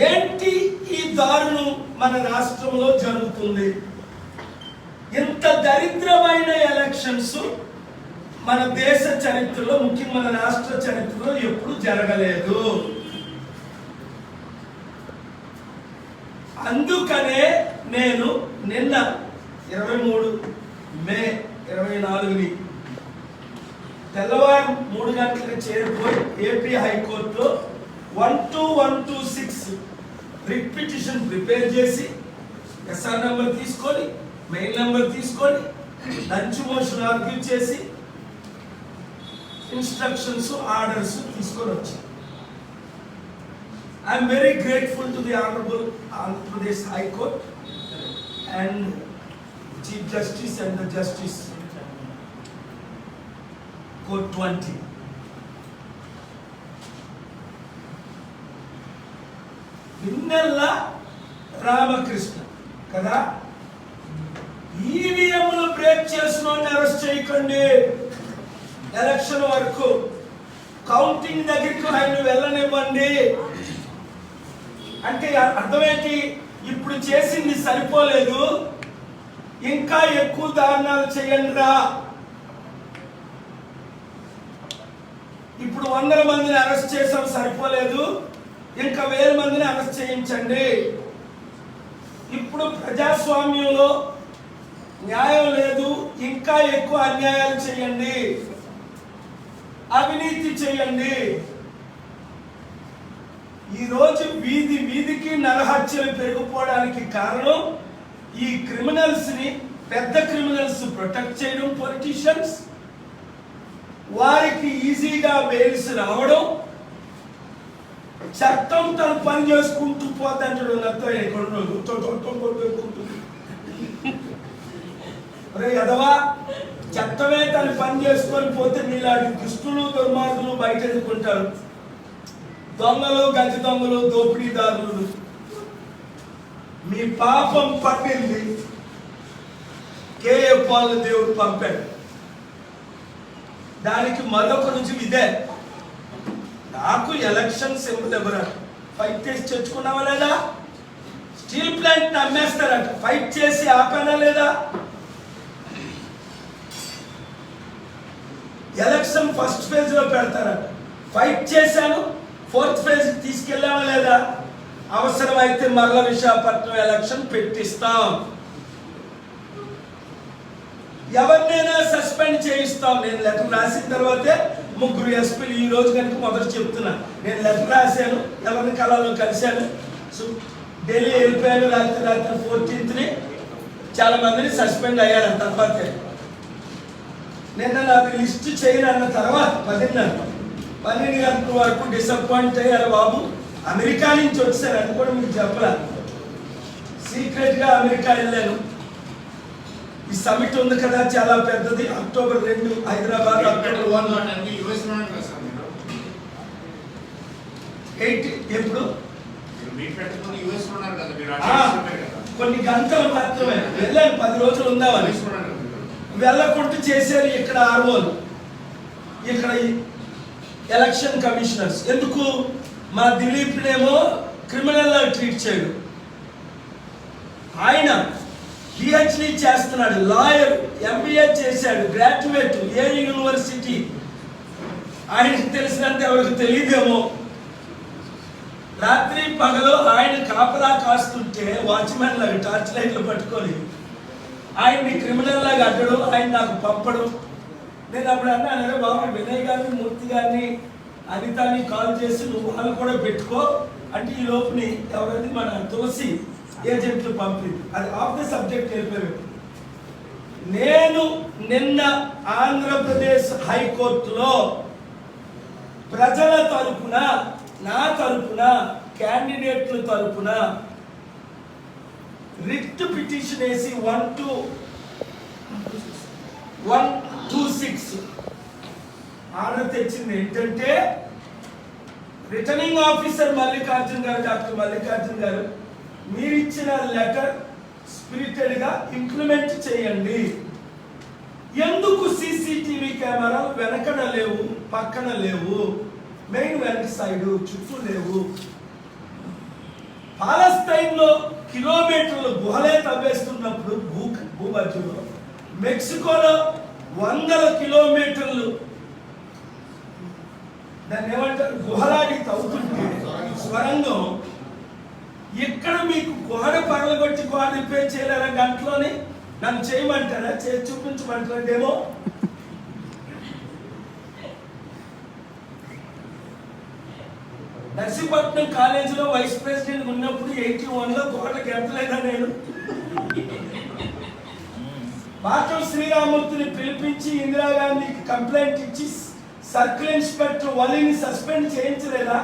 ఏంటి ఈ దారుణం మన రాష్ట్రంలో జరుగుతుంది? ఇంత దరిద్రమైన ఎలక్షన్స్ మన దేశ చరిత్రలో, ముఖ్యంగా మన రాష్ట్ర చరిత్రలో ఎప్పుడు జరగలేదు. అందుకనే నేను నిన్న 23 మే 24ని తెల్లవారు 3 గంటలకు చేరిపోయి ఏపీ హైకోర్టులో 12126 రిట్ పిటిషన్ ప్రిపేర్ చేసి ఎస్ఆర్ నెంబర్ తీసుకొని, మెయిల్ నెంబర్ తీసుకొని, లంచ్ మోషన్ ఆర్గ్యూ చేసి ఇన్స్ట్రక్షన్స్, ఆర్డర్స్ తీసుకొని వచ్చాను. I am very grateful to the Honorable Andhra Pradesh High Court and Chief Justice and the Justice Court 20. Vinnella Ramakrishna kada ఈవీఎంలు break చేసినోని arrest చేయకండి, election వరకు counting దగ్గరికి ఆయన వెళ్ళనివ్వండి అంటే అర్థమేంటి? ఇప్పుడు చేసింది సరిపోలేదు, ఇంకా ఎక్కువ దారుణాలు చేయండి రా. ఇప్పుడు 100 మందిని అరెస్ట్ చేసాం, సరిపోలేదు, ఇంకా 1000 మందిని అరెస్ట్ చేయించండి. ఇప్పుడు ప్రజాస్వామ్యంలో న్యాయం లేదు, ఇంకా ఎక్కువ అన్యాయాలు చేయండి, అవినీతి చేయండి. ఈరోజు వీధి వీధికి నరహత్యలు పెరిగిపోవడానికి కారణం ఈ క్రిమినల్స్ ని, పెద్ద క్రిమినల్స్ ప్రొటెక్ట్ చేయడం, పొలిటీషియన్స్ వారికి ఈజీగా బెయిల్స్ రావడం, చట్టం తన పని చేసుకుంటూ పోతాంటాడు. ఎదవా చట్టమే తన పని చేసుకొని పోతే నీలాంటి దుష్టులు, దుర్మార్గులు బయట ఎదుర్కొంటారు. దొంగలు, గజ దొంగలు, దోపిడీదారులు, మీ పాపం పట్టింది. కేఏ పాల్ దేవుడు పంపాడు. దానికి మరొక రుజువు ఇదే. నాకు ఎలక్షన్ సింబల్ ఎవరు ఫైట్ చేసి తెచ్చుకున్నావా లేదా? స్టీల్ ప్లాంట్ అమ్మేస్తారట, ఫైట్ చేసి ఆపానా లేదా? ఎలక్షన్ ఫస్ట్ ఫేజ్ లో పెడతారట, ఫైట్ చేశాను, 4th ఫేజ్ తీసుకెళ్ళామా లేదా? అవసరమైతే మరల విశాఖపట్నం ఎలక్షన్ పెట్టిస్తాం, ఎవరినైనా సస్పెండ్ చేయిస్తాం. నేను లెటర్ రాసిన తర్వాతే 3 ఎస్పీలు ఈ రోజు కనుక మొదట చెప్తున్నా. నేను లెటర్ రాశాను, ఎవరిని కళలో కలిశాను, ఢిల్లీ వెళ్ళిపోయాను. రాత్రి 14th చాలా మందిని సస్పెండ్ అయ్యారు. తర్వాతే నిన్న నాకు లిస్ట్ చేయను అన్న తర్వాత 12 గంటల వరకు డిసప్పాయింట్ అయ్యారు. బాబు అమెరికా నుంచి వచ్చాను, అది కూడా మీకు చెప్పరా, సీక్రెట్ గా అమెరికా వెళ్ళాను. ఈ సమిట్ ఉంది కదా చాలా పెద్దది, అక్టోబర్ 2 హైదరాబాద్, అక్టోబర్ 8 ఎప్పుడు కొన్ని గంటలు మాత్రమే వెళ్ళాను. 10 రోజులు ఉందామని వెళ్ళకుంటూ చేశారు ఇక్కడ ఆర్ఓలు, ఇక్కడ ఎలక్షన్ కమిషనర్స్. ఎందుకు? మా దిలీప్నేమో క్రిమినల్ లా ట్రీట్ చేయడు, ఆయన పిహెచ్డి చేస్తున్నాడు, లాయర్, ఎంబీఏ చేశాడు, గ్రాడ్యుయేట్, ఏ యూనివర్సిటీ, ఆయనకు తెలిసినంత ఎవరికి తెలియదేమో. రాత్రి పగలు ఆయన కాపలా కాస్తుంటే వాచ్మెన్ లాగా టార్చ్ లైట్లు పట్టుకొని ఆయన్ని క్రిమినల్ లాగా అడ్డడు, ఆయన నాకు పంపడు. నేను అప్పుడు అన్నాను, బాబు వినయ్ గారిని, మూర్తి గారిని, అనితాని కాల్ చేసి నువ్వు వాళ్ళు కూడా పెట్టుకో అంటే ఈ లోపుని ఎవరైతే మన తోసి ఏజెంట్లు పంపింది. అది ఆఫ్ ద సబ్జెక్ట్ వెళ్ళిపోయారు. నేను నిన్న ఆంధ్రప్రదేశ్ హైకోర్టులో ప్రజల తరపున, నా తరపున, క్యాండిడేట్ల తరపున రిట్ పిటిషన్ వేసి 12126 ఆర్డర్ తెచ్చింది. ఏంటంటే రిటర్నింగ్ ఆఫీసర్ మల్లికార్జున్ గారు, డాక్టర్ మల్లికార్జున్ గారు, మీరు ఇచ్చిన లెటర్ స్పిరిటెడ్ గా ఇంప్లిమెంట్ చేయండి. ఎందుకు సీసీటీవీ కెమెరాలు వెనకన లేవు, పక్కన లేవు, మెయిన్ వెనక సైడ్ చుట్టూ లేవు? పాలస్తైన్లో కిలోమీటర్లు గుహలే తవ్వేస్తున్నప్పుడు భూమధ్యలో మెక్సికోలో వందల కిలోమీటర్లు దాన్ని ఏమంటారు గుహలాడి తవ్వుతుంటే స్వరంగం. ఇక్కడ మీకు గోడ పగలగొట్టి గోడ రిపేర్ చేయలేరా గంటలోనే? నన్ను చేయమంటారా? చేసి చూపించమంటారా డెమో? నర్సీపట్నం కాలేజీలో వైస్ ప్రెసిడెంట్ ఉన్నప్పుడు 81లో గోడకి ఎంతలేదా నేను? పాఠం శ్రీరామూర్తిని పిలిపించి ఇందిరాగాంధీకి కంప్లైంట్ ఇచ్చి సర్కిల్ ఇన్స్పెక్టర్ వలీని సస్పెండ్ చేయించలేదా?